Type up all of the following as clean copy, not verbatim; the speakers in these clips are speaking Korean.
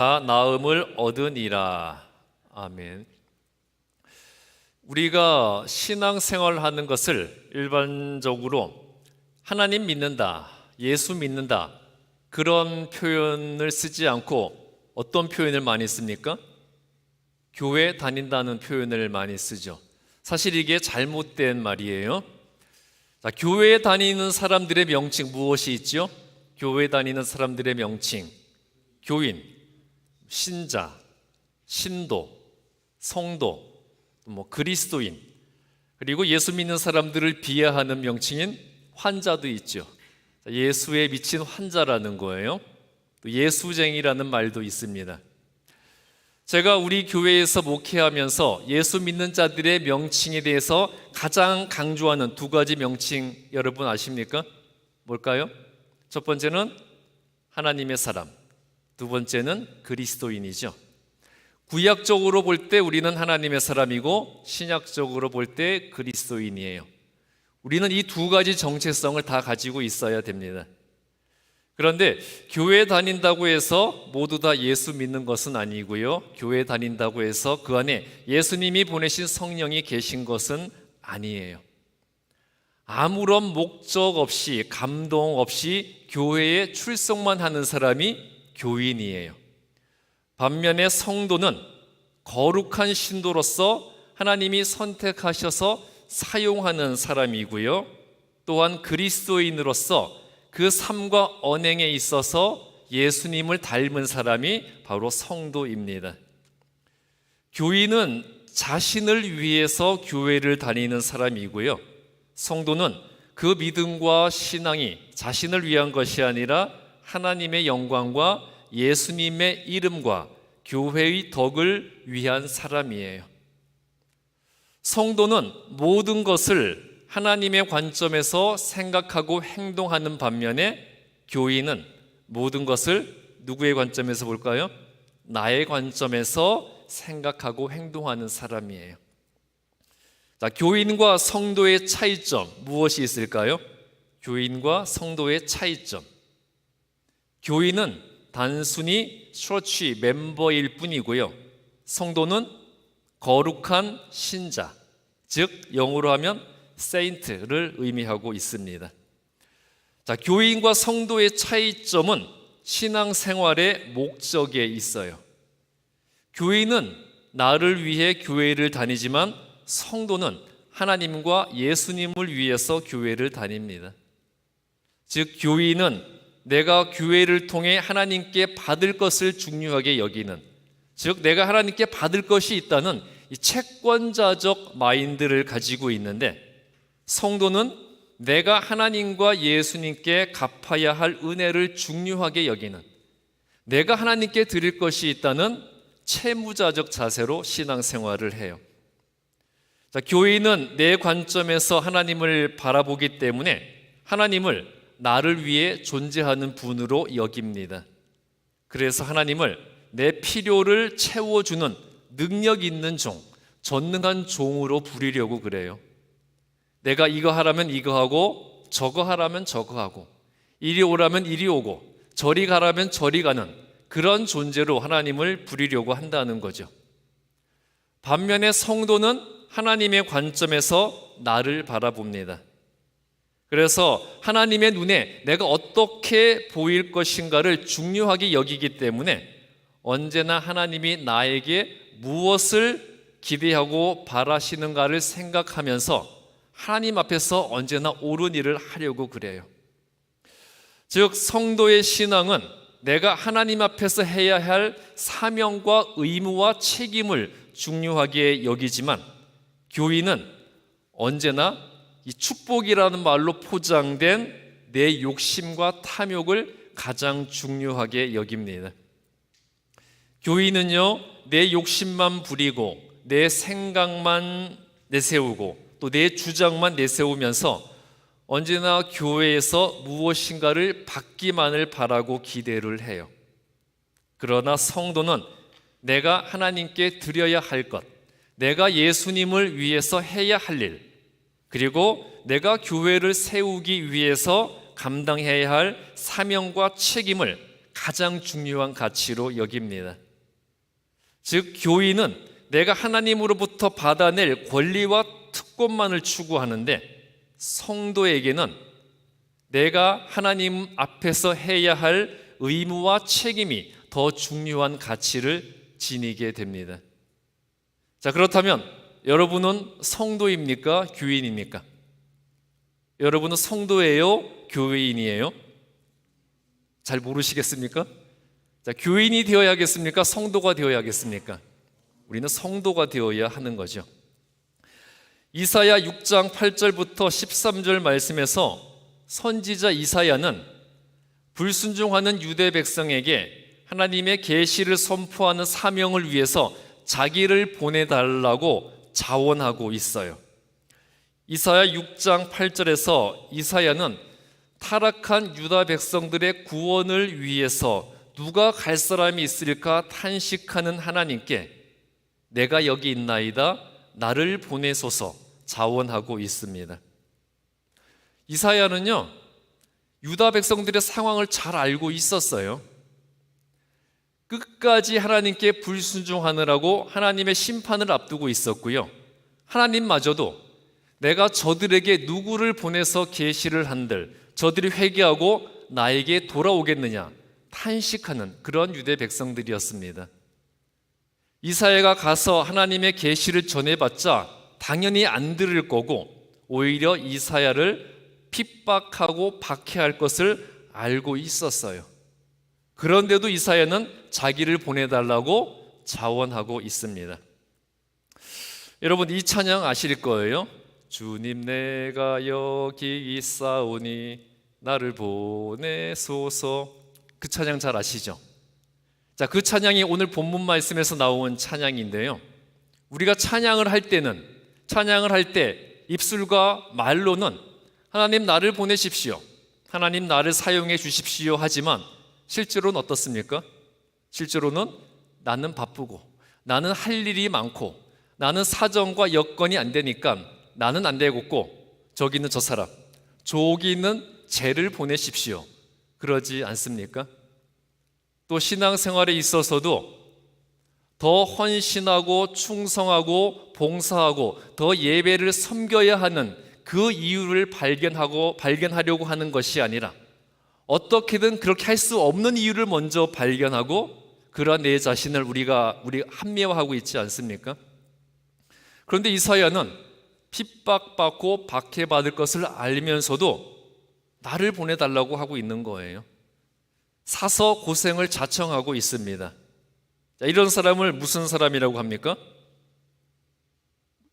다 나음을 얻으니라. 아멘. 우리가 신앙생활을 하는 것을 일반적으로 하나님 믿는다, 예수 믿는다, 그런 표현을 쓰지 않고 어떤 표현을 많이 씁니까? 교회 다닌다는 표현을 많이 쓰죠. 사실 이게 잘못된 말이에요. 자, 교회에 다니는 사람들의 명칭 무엇이 있죠? 교회 다니는 사람들의 명칭, 교인, 신자, 신도, 성도, 그리스도인, 그리고 예수 믿는 사람들을 비하하는 명칭인 환자도 있죠. 예수에 미친 환자라는 거예요. 또 예수쟁이라는 말도 있습니다. 제가 우리 교회에서 목회하면서 예수 믿는 자들의 명칭에 대해서 가장 강조하는 두 가지 명칭 여러분 아십니까? 뭘까요? 첫 번째는 하나님의 사람, 두 번째는 그리스도인이죠. 구약적으로 볼 때 우리는 하나님의 사람이고 신약적으로 볼 때 그리스도인이에요. 우리는 이 두 가지 정체성을 다 가지고 있어야 됩니다. 그런데 교회 다닌다고 해서 모두 다 예수 믿는 것은 아니고요, 교회 다닌다고 해서 그 안에 예수님이 보내신 성령이 계신 것은 아니에요. 아무런 목적 없이, 감동 없이 교회에 출석만 하는 사람이 교인이에요. 반면에 성도는 거룩한 신도로서 하나님이 선택하셔서 사용하는 사람이고요, 또한 그리스도인으로서 그 삶과 언행에 있어서 예수님을 닮은 사람이 바로 성도입니다. 교인은 자신을 위해서 교회를 다니는 사람이고요, 성도는 그 믿음과 신앙이 자신을 위한 것이 아니라 하나님의 영광과 예수님의 이름과 교회의 덕을 위한 사람이에요. 성도는 모든 것을 하나님의 관점에서 생각하고 행동하는 반면에 교인은 모든 것을 누구의 관점에서 볼까요? 나의 관점에서 생각하고 행동하는 사람이에요. 자, 교인과 성도의 차이점 무엇이 있을까요? 교인과 성도의 차이점. 교인은 단순히 처치 멤버일 뿐이고요, 성도는 거룩한 신자, 즉 영어로 하면 세인트를 의미하고 있습니다. 자, 교인과 성도의 차이점은 신앙생활의 목적에 있어요. 교인은 나를 위해 교회를 다니지만 성도는 하나님과 예수님을 위해서 교회를 다닙니다. 즉 교인은 내가 교회를 통해 하나님께 받을 것을 중요하게 여기는, 즉 내가 하나님께 받을 것이 있다는 이 채권자적 마인드를 가지고 있는데, 성도는 내가 하나님과 예수님께 갚아야 할 은혜를 중요하게 여기는, 내가 하나님께 드릴 것이 있다는 채무자적 자세로 신앙생활을 해요. 자, 교인은 내 관점에서 하나님을 바라보기 때문에 하나님을 나를 위해 존재하는 분으로 여깁니다. 그래서 하나님을 내 필요를 채워주는 능력 있는 종, 전능한 종으로 부리려고 그래요. 내가 이거 하라면 이거 하고, 저거 하라면 저거 하고, 이리 오라면 이리 오고, 저리 가라면 저리 가는 그런 존재로 하나님을 부리려고 한다는 거죠. 반면에 성도는 하나님의 관점에서 나를 바라봅니다. 그래서 하나님의 눈에 내가 어떻게 보일 것인가를 중요하게 여기기 때문에 언제나 하나님이 나에게 무엇을 기대하고 바라시는가를 생각하면서 하나님 앞에서 언제나 옳은 일을 하려고 그래요. 즉 성도의 신앙은 내가 하나님 앞에서 해야 할 사명과 의무와 책임을 중요하게 여기지만, 교인은 언제나 이 축복이라는 말로 포장된 내 욕심과 탐욕을 가장 중요하게 여깁니다. 교인은요, 내 욕심만 부리고 내 생각만 내세우고 또 내 주장만 내세우면서 언제나 교회에서 무엇인가를 받기만을 바라고 기대를 해요. 그러나 성도는 내가 하나님께 드려야 할 것, 내가 예수님을 위해서 해야 할 일, 그리고 내가 교회를 세우기 위해서 감당해야 할 사명과 책임을 가장 중요한 가치로 여깁니다. 즉 교인은 내가 하나님으로부터 받아낼 권리와 특권만을 추구하는데, 성도에게는 내가 하나님 앞에서 해야 할 의무와 책임이 더 중요한 가치를 지니게 됩니다. 자, 그렇다면 여러분은 성도입니까? 교인입니까? 여러분은 성도예요? 교인이에요? 잘 모르시겠습니까? 자, 교인이 되어야겠습니까? 성도가 되어야겠습니까? 우리는 성도가 되어야 하는 거죠. 이사야 6장 8절부터 13절 말씀에서 선지자 이사야는 불순종하는 유대 백성에게 하나님의 계시를 선포하는 사명을 위해서 자기를 보내달라고 자원하고 있어요. 이사야 6장 8절에서 이사야는 타락한 유다 백성들의 구원을 위해서 누가 갈 사람이 있을까 탄식하는 하나님께 내가 여기 있나이다, 나를 보내소서 자원하고 있습니다. 이사야는요, 유다 백성들의 상황을 잘 알고 있었어요. 끝까지 하나님께 불순종하느라고 하나님의 심판을 앞두고 있었고요, 하나님마저도 내가 저들에게 누구를 보내서 계시를 한들 저들이 회개하고 나에게 돌아오겠느냐 탄식하는 그런 유대 백성들이었습니다. 이사야가 가서 하나님의 계시를 전해봤자 당연히 안 들을 거고 오히려 이사야를 핍박하고 박해할 것을 알고 있었어요. 그런데도 이사야는 자기를 보내달라고 자원하고 있습니다. 여러분, 이 찬양 아실 거예요. 주님 내가 여기 있사오니 나를 보내소서. 그 찬양 잘 아시죠? 자, 그 찬양이 오늘 본문 말씀에서 나온 찬양인데요, 우리가 찬양을 할 때 입술과 말로는 하나님 나를 보내십시오, 하나님 나를 사용해 주십시오 하지만 실제로는 어떻습니까? 실제로는 나는 바쁘고 나는 할 일이 많고 나는 사정과 여건이 안 되니까 나는 안 되겠고 저기 있는 저 사람, 저기 있는 쟤를 보내십시오 그러지 않습니까? 또 신앙생활에 있어서도 더 헌신하고 충성하고 봉사하고 더 예배를 섬겨야 하는 그 이유를 발견하려고 하는 것이 아니라 어떻게든 그렇게 할 수 없는 이유를 먼저 발견하고 그러한 내 자신을 우리가 합리화하고 있지 않습니까? 그런데 이사야는 핍박받고 박해받을 것을 알면서도 나를 보내달라고 하고 있는 거예요. 사서 고생을 자청하고 있습니다. 자, 이런 사람을 무슨 사람이라고 합니까?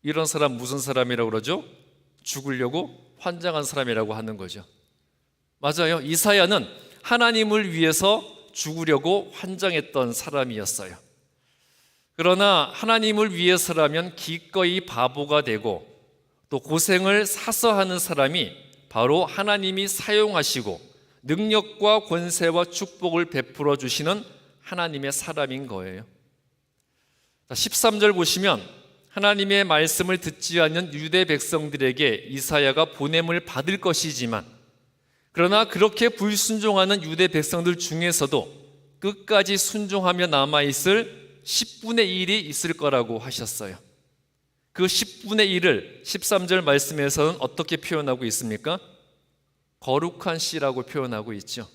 이런 사람 무슨 사람이라고 그러죠? 죽으려고 환장한 사람이라고 하는 거죠. 맞아요. 이사야는 하나님을 위해서 죽으려고 환장했던 사람이었어요. 그러나 하나님을 위해서라면 기꺼이 바보가 되고 또 고생을 사서 하는 사람이 바로 하나님이 사용하시고 능력과 권세와 축복을 베풀어 주시는 하나님의 사람인 거예요. 13절 보시면 하나님의 말씀을 듣지 않는 유대 백성들에게 이사야가 보냄을 받을 것이지만, 그러나 그렇게 불순종하는 유대 백성들 중에서도 끝까지 순종하며 남아있을 10분의 1이 있을 거라고 하셨어요. 그 10분의 1을 13절 말씀에서는 어떻게 표현하고 있습니까? 거룩한 씨라고 표현하고 있죠.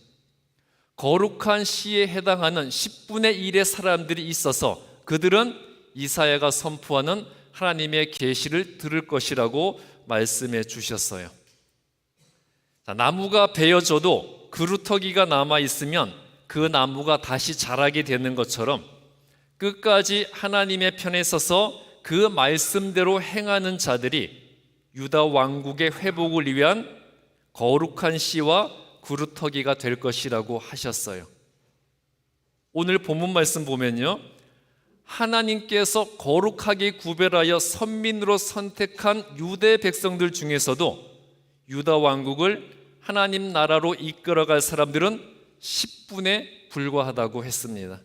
거룩한 씨에 해당하는 10분의 1의 사람들이 있어서 그들은 이사야가 선포하는 하나님의 계시를 들을 것이라고 말씀해 주셨어요. 자, 나무가 베어져도 그루터기가 남아있으면 그 나무가 다시 자라게 되는 것처럼 끝까지 하나님의 편에 서서 그 말씀대로 행하는 자들이 유다 왕국의 회복을 위한 거룩한 씨와 구루터기가 될 것이라고 하셨어요. 오늘 본문 말씀 보면요, 하나님께서 거룩하게 구별하여 선민으로 선택한 유대 백성들 중에서도 유다 왕국을 하나님 나라로 이끌어갈 사람들은 10분에 불과하다고 했습니다.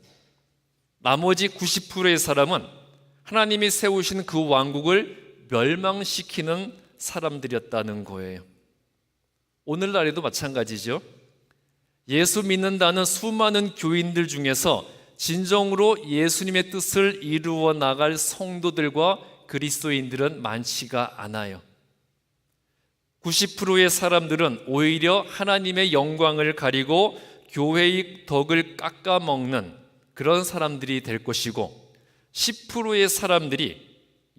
나머지 90%의 사람은 하나님이 세우신 그 왕국을 멸망시키는 사람들이었다는 거예요. 오늘날에도 마찬가지죠. 예수 믿는다는 수많은 교인들 중에서 진정으로 예수님의 뜻을 이루어 나갈 성도들과 그리스도인들은 많지가 않아요. 90%의 사람들은 오히려 하나님의 영광을 가리고 교회의 덕을 깎아먹는 그런 사람들이 될 것이고, 10%의 사람들이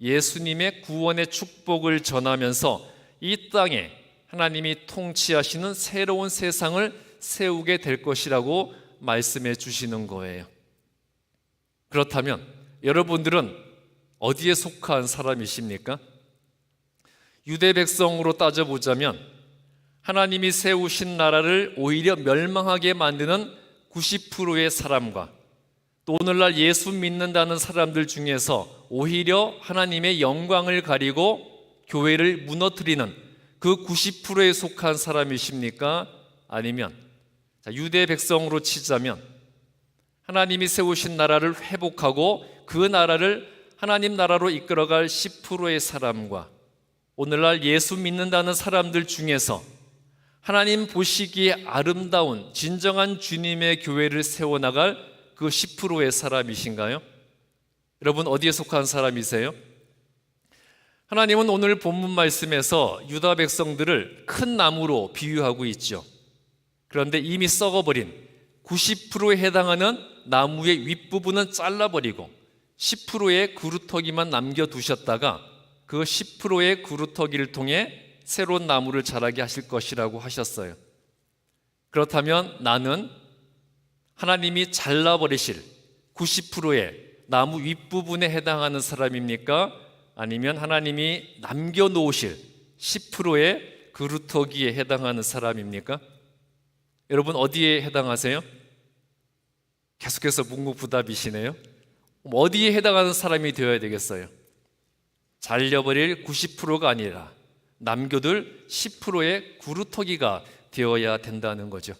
예수님의 구원의 축복을 전하면서 이 땅에 하나님이 통치하시는 새로운 세상을 세우게 될 것이라고 말씀해 주시는 거예요. 그렇다면 여러분들은 어디에 속한 사람이십니까? 유대 백성으로 따져보자면 하나님이 세우신 나라를 오히려 멸망하게 만드는 90%의 사람과, 또 오늘날 예수 믿는다는 사람들 중에서 오히려 하나님의 영광을 가리고 교회를 무너뜨리는 그 90%에 속한 사람이십니까? 아니면 유대 백성으로 치자면 하나님이 세우신 나라를 회복하고 그 나라를 하나님 나라로 이끌어갈 10%의 사람과, 오늘날 예수 믿는다는 사람들 중에서 하나님 보시기에 아름다운 진정한 주님의 교회를 세워나갈 그 10%의 사람이신가요? 여러분 어디에 속한 사람이세요? 하나님은 오늘 본문 말씀에서 유다 백성들을 큰 나무로 비유하고 있죠. 그런데 이미 썩어버린 90%에 해당하는 나무의 윗부분은 잘라버리고 10%의 그루터기만 남겨두셨다가 그 10%의 그루터기를 통해 새로운 나무를 자라게 하실 것이라고 하셨어요. 그렇다면 나는 하나님이 잘라버리실 90%의 나무 윗부분에 해당하는 사람입니까? 아니면 하나님이 남겨놓으실 10%의 그루터기에 해당하는 사람입니까? 여러분 어디에 해당하세요? 계속해서 묵묵부답이시네요. 어디에 해당하는 사람이 되어야 되겠어요? 잘려버릴 90%가 아니라 남겨둘 10%의 구루터기가 되어야 된다는 거죠.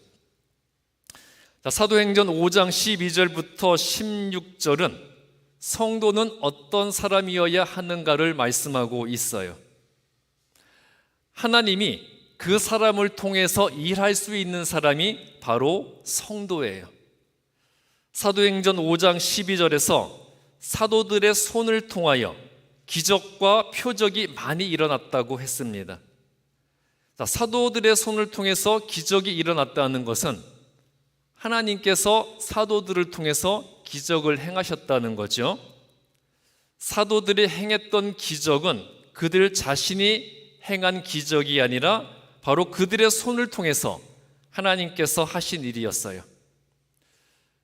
사도행전 5장 12절부터 16절은 성도는 어떤 사람이어야 하는가를 말씀하고 있어요. 하나님이 그 사람을 통해서 일할 수 있는 사람이 바로 성도예요. 사도행전 5장 12절에서 사도들의 손을 통하여 기적과 표적이 많이 일어났다고 했습니다. 사도들의 손을 통해서 기적이 일어났다는 것은 하나님께서 사도들을 통해서 기적을 행하셨다는 거죠. 사도들이 행했던 기적은 그들 자신이 행한 기적이 아니라 바로 그들의 손을 통해서 하나님께서 하신 일이었어요.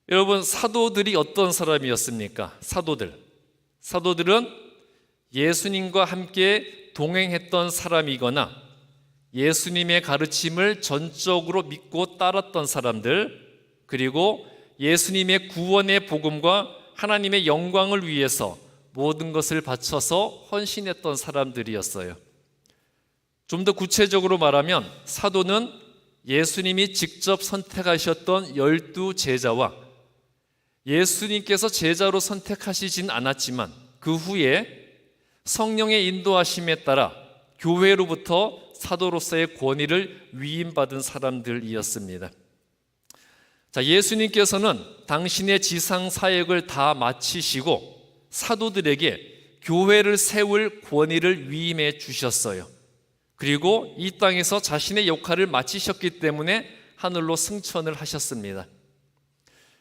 여러분, 사도들이 어떤 사람이었습니까? 사도들은 예수님과 함께 동행했던 사람이거나 예수님의 가르침을 전적으로 믿고 따랐던 사람들, 그리고 예수님의 구원의 복음과 하나님의 영광을 위해서 모든 것을 바쳐서 헌신했던 사람들이었어요. 좀 더 구체적으로 말하면 사도는 예수님이 직접 선택하셨던 12 제자와 예수님께서 제자로 선택하시진 않았지만 그 후에 성령의 인도하심에 따라 교회로부터 사도로서의 권위를 위임받은 사람들이었습니다. 예수님께서는 당신의 지상 사역을 다 마치시고 사도들에게 교회를 세울 권위를 위임해 주셨어요. 그리고 이 땅에서 자신의 역할을 마치셨기 때문에 하늘로 승천을 하셨습니다.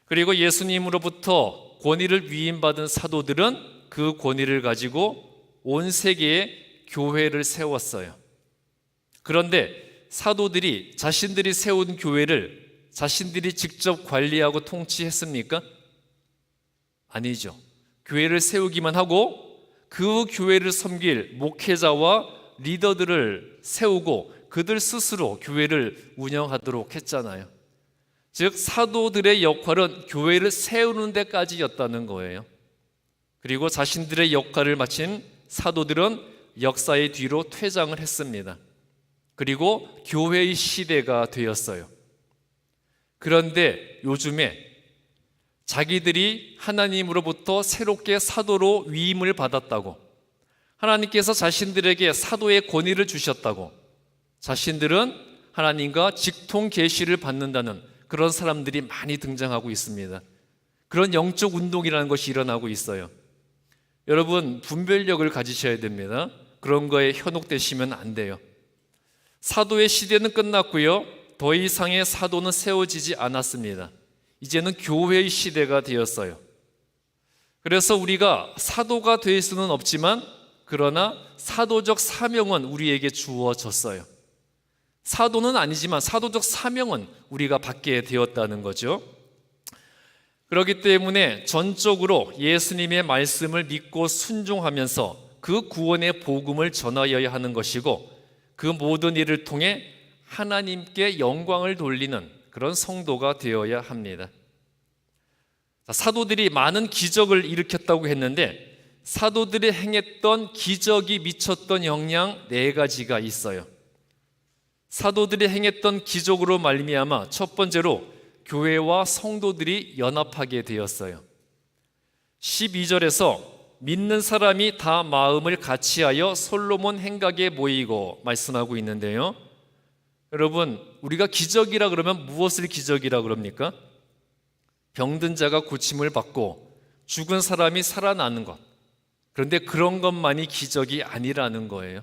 그리고 예수님으로부터 권위를 위임받은 사도들은 그 권위를 가지고 온 세계에 교회를 세웠어요. 그런데 사도들이 자신들이 세운 교회를 자신들이 직접 관리하고 통치했습니까? 아니죠. 교회를 세우기만 하고 그 교회를 섬길 목회자와 리더들을 세우고 그들 스스로 교회를 운영하도록 했잖아요. 즉 사도들의 역할은 교회를 세우는 데까지였다는 거예요. 그리고 자신들의 역할을 마친 사도들은 역사의 뒤로 퇴장을 했습니다. 그리고 교회의 시대가 되었어요. 그런데 요즘에 자기들이 하나님으로부터 새롭게 사도로 위임을 받았다고, 하나님께서 자신들에게 사도의 권위를 주셨다고, 자신들은 하나님과 직통 계시를 받는다는 그런 사람들이 많이 등장하고 있습니다. 그런 영적 운동이라는 것이 일어나고 있어요. 여러분, 분별력을 가지셔야 됩니다. 그런 거에 현혹되시면 안 돼요. 사도의 시대는 끝났고요. 더 이상의 사도는 세워지지 않았습니다. 이제는 교회의 시대가 되었어요. 그래서 우리가 사도가 될 수는 없지만 그러나 사도적 사명은 우리에게 주어졌어요. 사도는 아니지만 사도적 사명은 우리가 받게 되었다는 거죠. 그렇기 때문에 전적으로 예수님의 말씀을 믿고 순종하면서 그 구원의 복음을 전하여야 하는 것이고, 그 모든 일을 통해 하나님께 영광을 돌리는 그런 성도가 되어야 합니다. 사도들이 많은 기적을 일으켰다고 했는데, 사도들이 행했던 기적이 미쳤던 영향 4가지가 있어요. 사도들이 행했던 기적으로 말미암아 첫 번째로 교회와 성도들이 연합하게 되었어요. 12절에서 믿는 사람이 다 마음을 같이하여 솔로몬 행각에 모이고 말씀하고 있는데요. 여러분, 우리가 기적이라 그러면 무엇을 기적이라 그럽니까? 병든 자가 고침을 받고 죽은 사람이 살아나는 것. 그런데 그런 것만이 기적이 아니라는 거예요.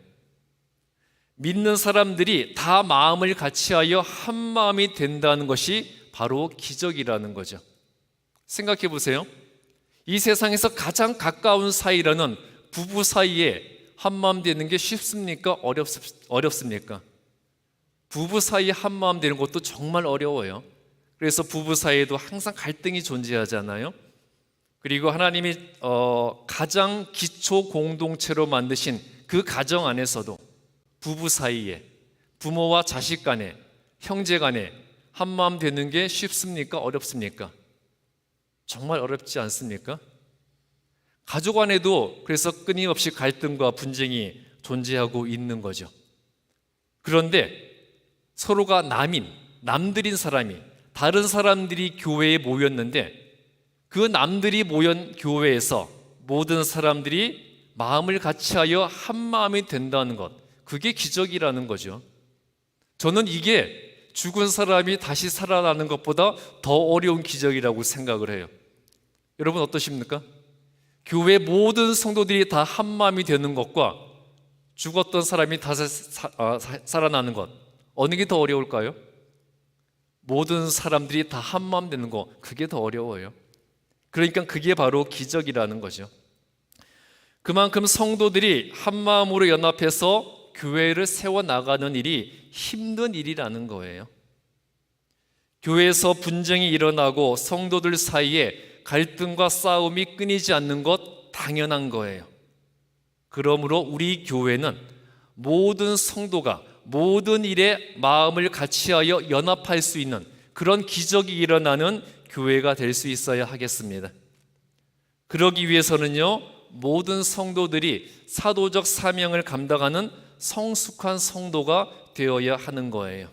믿는 사람들이 다 마음을 같이하여 한 마음이 된다는 것이 바로 기적이라는 거죠. 생각해 보세요. 이 세상에서 가장 가까운 사이라는 부부 사이에 한 마음 되는 게 쉽습니까? 어렵습니까? 부부 사이에 한 마음 되는 것도 정말 어려워요. 그래서 부부 사이에도 항상 갈등이 존재하잖아요. 그리고 하나님이 가장 기초 공동체로 만드신 그 가정 안에서도 부부 사이에, 부모와 자식 간에, 형제 간에 한마음 되는 게 쉽습니까? 어렵습니까? 정말 어렵지 않습니까? 가족 안에도 그래서 끊임없이 갈등과 분쟁이 존재하고 있는 거죠. 그런데 서로가 남들인 사람이, 다른 사람들이 교회에 모였는데, 그 남들이 모인 교회에서 모든 사람들이 마음을 같이하여 한 마음이 된다는 것, 그게 기적이라는 거죠. 저는 이게 죽은 사람이 다시 살아나는 것보다 더 어려운 기적이라고 생각을 해요. 여러분 어떠십니까? 교회 모든 성도들이 다 한 마음이 되는 것과 죽었던 사람이 다시 살아나는 것, 어느 게 더 어려울까요? 모든 사람들이 다 한 마음 되는 것, 그게 더 어려워요. 그러니까 그게 바로 기적이라는 거죠. 그만큼 성도들이 한 마음으로 연합해서 교회를 세워나가는 일이 힘든 일이라는 거예요. 교회에서 분쟁이 일어나고 성도들 사이에 갈등과 싸움이 끊이지 않는 것 당연한 거예요. 그러므로 우리 교회는 모든 성도가 모든 일에 마음을 같이하여 연합할 수 있는 그런 기적이 일어나는 교회가 될 수 있어야 하겠습니다. 그러기 위해서는요, 모든 성도들이 사도적 사명을 감당하는 성숙한 성도가 되어야 하는 거예요.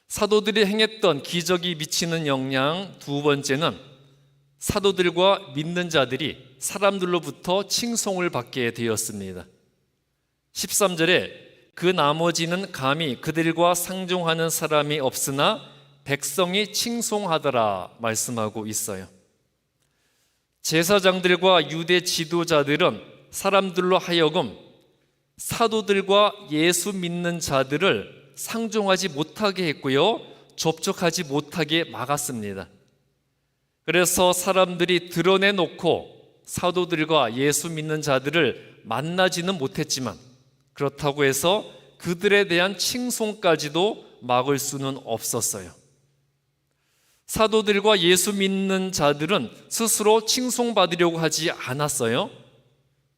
사도들이 행했던 기적이 미치는 영향 두 번째는 사도들과 믿는 자들이 사람들로부터 칭송을 받게 되었습니다. 13절에 그 나머지는 감히 그들과 상종하는 사람이 없으나 백성이 칭송하더라 말씀하고 있어요. 제사장들과 유대 지도자들은 사람들로 하여금 사도들과 예수 믿는 자들을 상종하지 못하게 했고요, 접촉하지 못하게 막았습니다. 그래서 사람들이 드러내놓고 사도들과 예수 믿는 자들을 만나지는 못했지만, 그렇다고 해서 그들에 대한 칭송까지도 막을 수는 없었어요. 사도들과 예수 믿는 자들은 스스로 칭송받으려고 하지 않았어요.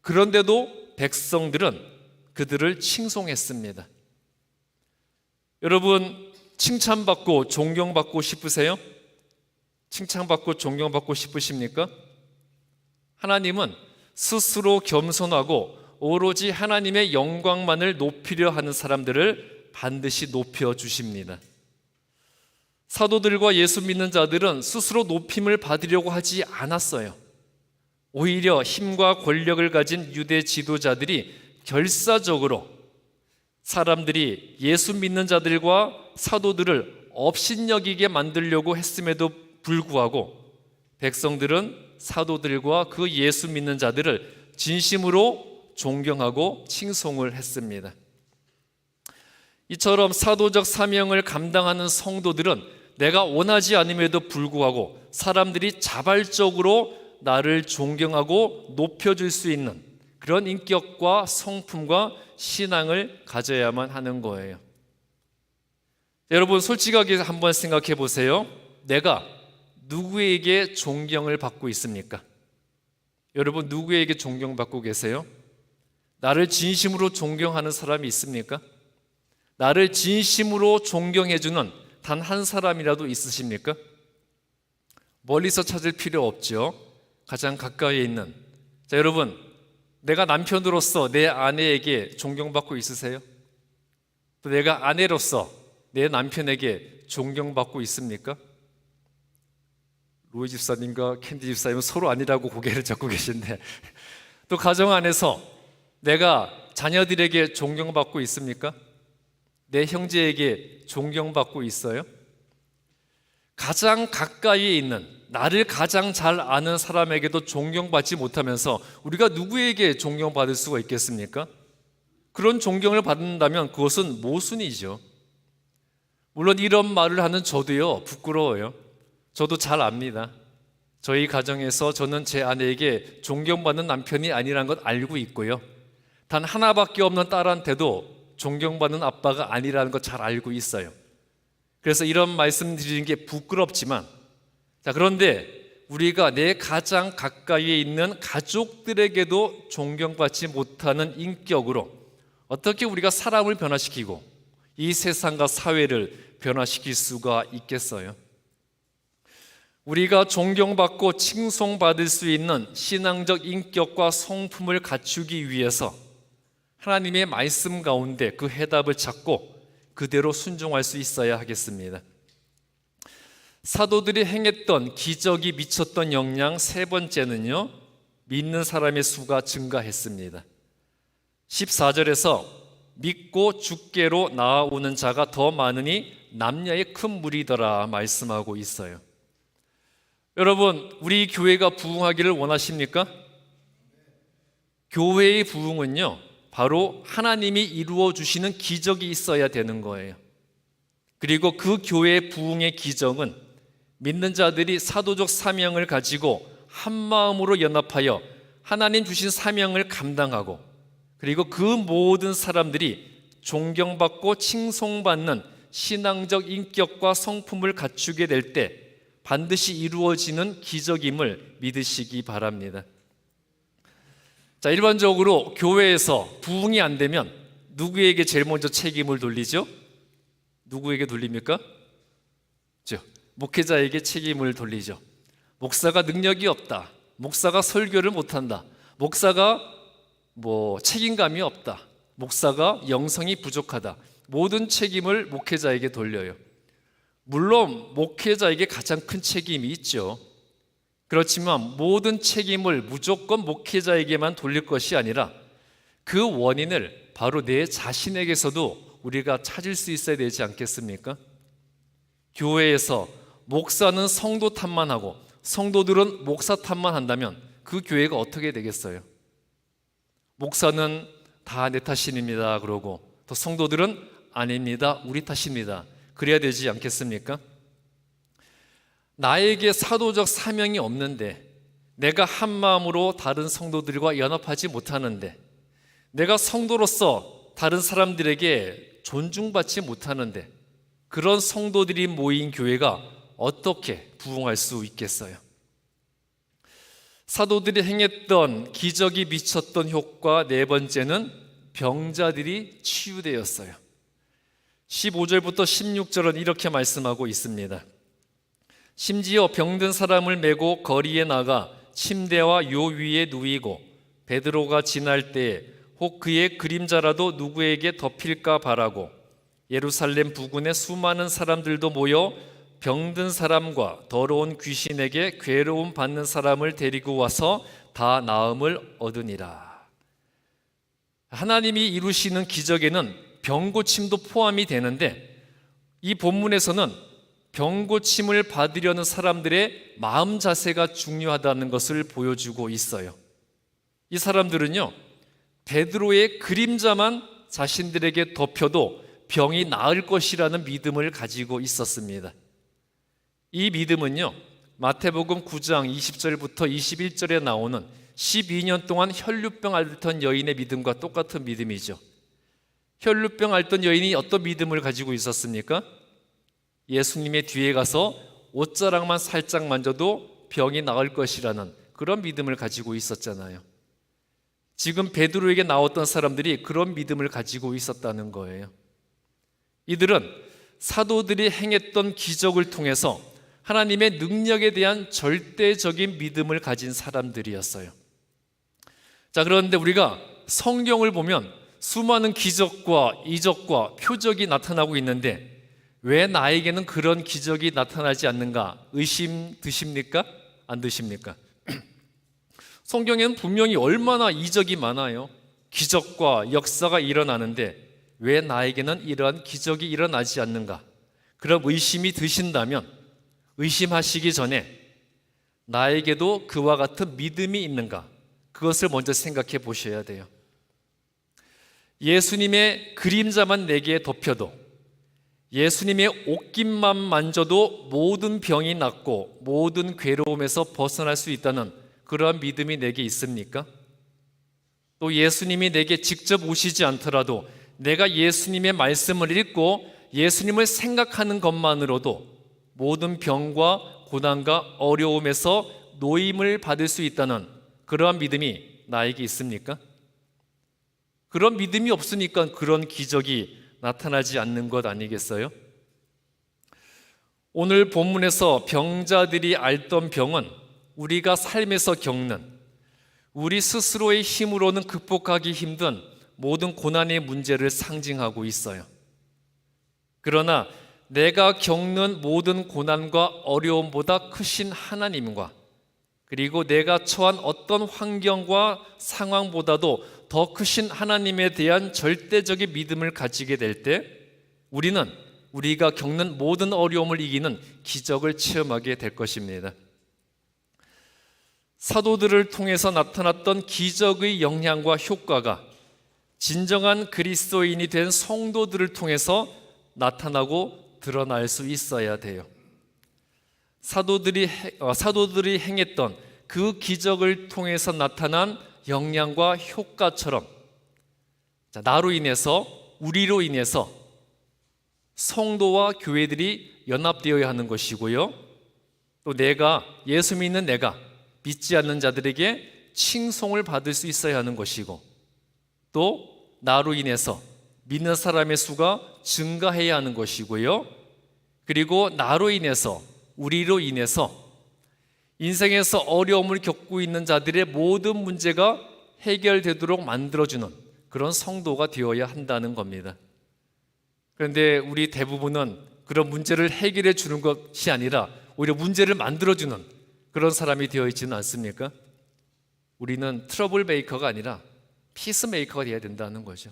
그런데도 백성들은 그들을 칭송했습니다. 여러분, 칭찬받고 존경받고 싶으세요? 칭찬받고 존경받고 싶으십니까? 하나님은 스스로 겸손하고 오로지 하나님의 영광만을 높이려 하는 사람들을 반드시 높여주십니다. 사도들과 예수 믿는 자들은 스스로 높임을 받으려고 하지 않았어요. 오히려 힘과 권력을 가진 유대 지도자들이 결사적으로 사람들이 예수 믿는 자들과 사도들을 업신여기게 만들려고 했음에도 불구하고 백성들은 사도들과 그 예수 믿는 자들을 진심으로 존경하고 칭송을 했습니다. 이처럼 사도적 사명을 감당하는 성도들은 내가 원하지 않음에도 불구하고 사람들이 자발적으로 나를 존경하고 높여줄 수 있는 그런 인격과 성품과 신앙을 가져야만 하는 거예요. 여러분, 솔직하게 한번 생각해 보세요. 내가 누구에게 존경을 받고 있습니까? 여러분, 누구에게 존경받고 계세요? 나를 진심으로 존경하는 사람이 있습니까? 나를 진심으로 존경해주는 단 한 사람이라도 있으십니까? 멀리서 찾을 필요 없죠. 가장 가까이에 있는. 자, 여러분, 내가 남편으로서 내 아내에게 존경받고 있으세요? 또 내가 아내로서 내 남편에게 존경받고 있습니까? 로이 집사님과 캔디 집사님은 서로 아니라고 고개를 잡고 계신데, 또 가정 안에서 내가 자녀들에게 존경받고 있습니까? 내 형제에게 존경받고 있어요? 가장 가까이에 있는, 나를 가장 잘 아는 사람에게도 존경받지 못하면서 우리가 누구에게 존경받을 수가 있겠습니까? 그런 존경을 받는다면 그것은 모순이죠. 물론 이런 말을 하는 저도요, 부끄러워요. 저도 잘 압니다. 저희 가정에서 저는 제 아내에게 존경받는 남편이 아니라는 것 알고 있고요. 단 하나밖에 없는 딸한테도 존경받는 아빠가 아니라는 것 잘 알고 있어요. 그래서 이런 말씀 드리는 게 부끄럽지만, 자, 그런데 우리가 내 가장 가까이에 있는 가족들에게도 존경받지 못하는 인격으로 어떻게 우리가 사람을 변화시키고 이 세상과 사회를 변화시킬 수가 있겠어요? 우리가 존경받고 칭송받을 수 있는 신앙적 인격과 성품을 갖추기 위해서 하나님의 말씀 가운데 그 해답을 찾고 그대로 순종할 수 있어야 하겠습니다. 사도들이 행했던 기적이 미쳤던 영향 세 번째는요, 믿는 사람의 수가 증가했습니다. 14절에서 믿고 주께로 나아오는 자가 더 많으니 남녀의 큰 무리더라 말씀하고 있어요. 여러분, 우리 교회가 부흥하기를 원하십니까? 교회의 부흥은요, 바로 하나님이 이루어 주시는 기적이 있어야 되는 거예요. 그리고 그 교회의 부흥의 기적은 믿는 자들이 사도적 사명을 가지고 한 마음으로 연합하여 하나님 주신 사명을 감당하고, 그리고 그 모든 사람들이 존경받고 칭송받는 신앙적 인격과 성품을 갖추게 될 때 반드시 이루어지는 기적임을 믿으시기 바랍니다. 자, 일반적으로 교회에서 부흥이 안 되면 누구에게 제일 먼저 책임을 돌리죠? 누구에게 돌립니까? 목회자에게 책임을 돌리죠. 목사가 능력이 없다, 목사가 설교를 못한다, 목사가 책임감이 없다, 목사가 영성이 부족하다, 모든 책임을 목회자에게 돌려요. 물론 목회자에게 가장 큰 책임이 있죠. 그렇지만 모든 책임을 무조건 목회자에게만 돌릴 것이 아니라 그 원인을 바로 내 자신에게서도 우리가 찾을 수 있어야 되지 않겠습니까? 교회에서 목사는 성도 탓만 하고 성도들은 목사 탓만 한다면 그 교회가 어떻게 되겠어요? 목사는 다 내 탓입니다 그러고, 또 성도들은 아닙니다, 우리 탓입니다, 그래야 되지 않겠습니까? 나에게 사도적 사명이 없는데, 내가 한 마음으로 다른 성도들과 연합하지 못하는데, 내가 성도로서 다른 사람들에게 존중받지 못하는데, 그런 성도들이 모인 교회가 어떻게 부흥할 수 있겠어요? 사도들이 행했던 기적이 미쳤던 효과 네 번째는 병자들이 치유되었어요. 15절부터 16절은 이렇게 말씀하고 있습니다. 심지어 병든 사람을 메고 거리에 나가 침대와 요 위에 누이고 베드로가 지날 때에 혹 그의 그림자라도 누구에게 덮일까 바라고 예루살렘 부근에 수많은 사람들도 모여 병든 사람과 더러운 귀신에게 괴로움 받는 사람을 데리고 와서 다 나음을 얻으니라. 하나님이 이루시는 기적에는 병고침도 포함이 되는데, 이 본문에서는 병 고침을 받으려는 사람들의 마음 자세가 중요하다는 것을 보여주고 있어요. 이 사람들은요, 베드로의 그림자만 자신들에게 덮여도 병이 나을 것이라는 믿음을 가지고 있었습니다. 이 믿음은요, 마태복음 9장 20절부터 21절에 나오는 12년 동안 혈루병 앓던 여인의 믿음과 똑같은 믿음이죠. 혈루병 앓던 여인이 어떤 믿음을 가지고 있었습니까? 예수님의 뒤에 가서 옷자락만 살짝 만져도 병이 나을 것이라는 그런 믿음을 가지고 있었잖아요. 지금 베드로에게 나왔던 사람들이 그런 믿음을 가지고 있었다는 거예요. 이들은 사도들이 행했던 기적을 통해서 하나님의 능력에 대한 절대적인 믿음을 가진 사람들이었어요. 자, 그런데 우리가 성경을 보면 수많은 기적과 이적과 표적이 나타나고 있는데 왜 나에게는 그런 기적이 나타나지 않는가? 의심 드십니까? 안 드십니까? 성경에는 분명히 얼마나 이적이 많아요. 기적과 역사가 일어나는데 왜 나에게는 이러한 기적이 일어나지 않는가? 그럼 의심이 드신다면 의심하시기 전에 나에게도 그와 같은 믿음이 있는가? 그것을 먼저 생각해 보셔야 돼요. 예수님의 그림자만 내게 덮여도, 예수님의 옷깃만 만져도 모든 병이 낫고 모든 괴로움에서 벗어날 수 있다는 그러한 믿음이 내게 있습니까? 또 예수님이 내게 직접 오시지 않더라도 내가 예수님의 말씀을 읽고 예수님을 생각하는 것만으로도 모든 병과 고난과 어려움에서 노임을 받을 수 있다는 그러한 믿음이 나에게 있습니까? 그런 믿음이 없으니까 그런 기적이 나타나지 않는 것 아니겠어요? 오늘 본문에서 병자들이 앓던 병은 우리가 삶에서 겪는, 우리 스스로의 힘으로는 극복하기 힘든 모든 고난의 문제를 상징하고 있어요. 그러나 내가 겪는 모든 고난과 어려움보다 크신 하나님과, 그리고 내가 처한 어떤 환경과 상황보다도 더 크신 하나님에 대한 절대적인 믿음을 가지게 될 때 우리는 우리가 겪는 모든 어려움을 이기는 기적을 체험하게 될 것입니다. 사도들을 통해서 나타났던 기적의 영향과 효과가 진정한 그리스도인이 된 성도들을 통해서 나타나고 드러날 수 있어야 돼요. 사도들이 행했던 그 기적을 통해서 나타난 영향과 효과처럼 나로 인해서, 우리로 인해서 성도와 교회들이 연합되어야 하는 것이고요, 또 내가, 예수 믿는 내가 믿지 않는 자들에게 칭송을 받을 수 있어야 하는 것이고, 또 나로 인해서 믿는 사람의 수가 증가해야 하는 것이고요, 그리고 나로 인해서, 우리로 인해서 인생에서 어려움을 겪고 있는 자들의 모든 문제가 해결되도록 만들어주는 그런 성도가 되어야 한다는 겁니다. 그런데 우리 대부분은 그런 문제를 해결해 주는 것이 아니라 오히려 문제를 만들어주는 그런 사람이 되어 있지는 않습니까? 우리는 트러블 메이커가 아니라 피스 메이커가 되어야 된다는 거죠.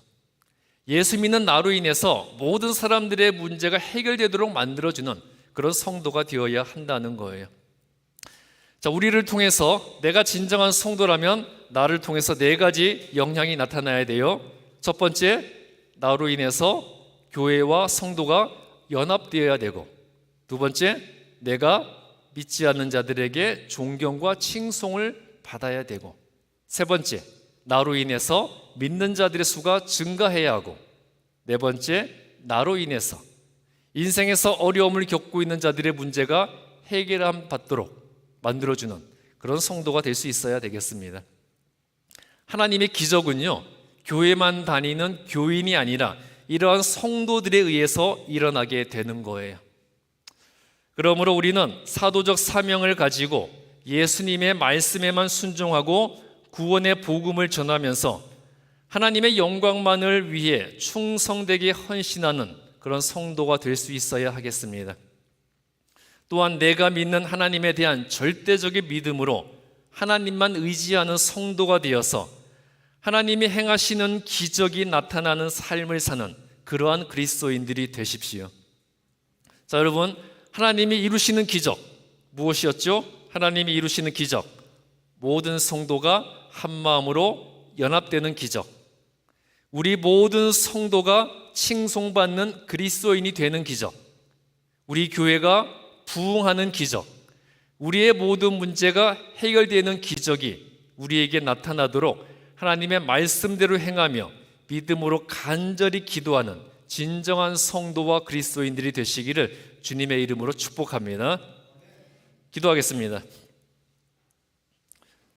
예수 믿는 나로 인해서 모든 사람들의 문제가 해결되도록 만들어주는 그런 성도가 되어야 한다는 거예요. 자, 우리를 통해서, 내가 진정한 성도라면 나를 통해서 네 가지 영향이 나타나야 돼요. 첫 번째, 나로 인해서 교회와 성도가 연합되어야 되고, 두 번째, 내가 믿지 않는 자들에게 존경과 칭송을 받아야 되고, 세 번째, 나로 인해서 믿는 자들의 수가 증가해야 하고, 네 번째, 나로 인해서 인생에서 어려움을 겪고 있는 자들의 문제가 해결함 받도록 만들어주는 그런 성도가 될 수 있어야 되겠습니다. 하나님의 기적은요, 교회만 다니는 교인이 아니라 이러한 성도들에 의해서 일어나게 되는 거예요. 그러므로 우리는 사도적 사명을 가지고 예수님의 말씀에만 순종하고 구원의 복음을 전하면서 하나님의 영광만을 위해 충성되게 헌신하는 그런 성도가 될 수 있어야 하겠습니다. 또한 내가 믿는 하나님에 대한 절대적인 믿음으로 하나님만 의지하는 성도가 되어서 하나님이 행하시는 기적이 나타나는 삶을 사는 그러한 그리스도인들이 되십시오. 자, 여러분, 하나님이 이루시는 기적 무엇이었죠? 하나님이 이루시는 기적, 모든 성도가 한 마음으로 연합되는 기적, 우리 모든 성도가 칭송받는 그리스도인이 되는 기적, 우리 교회가 부흥하는 기적, 우리의 모든 문제가 해결되는 기적이 우리에게 나타나도록 하나님의 말씀대로 행하며 믿음으로 간절히 기도하는 진정한 성도와 그리스도인들이 되시기를 주님의 이름으로 축복합니다. 기도하겠습니다.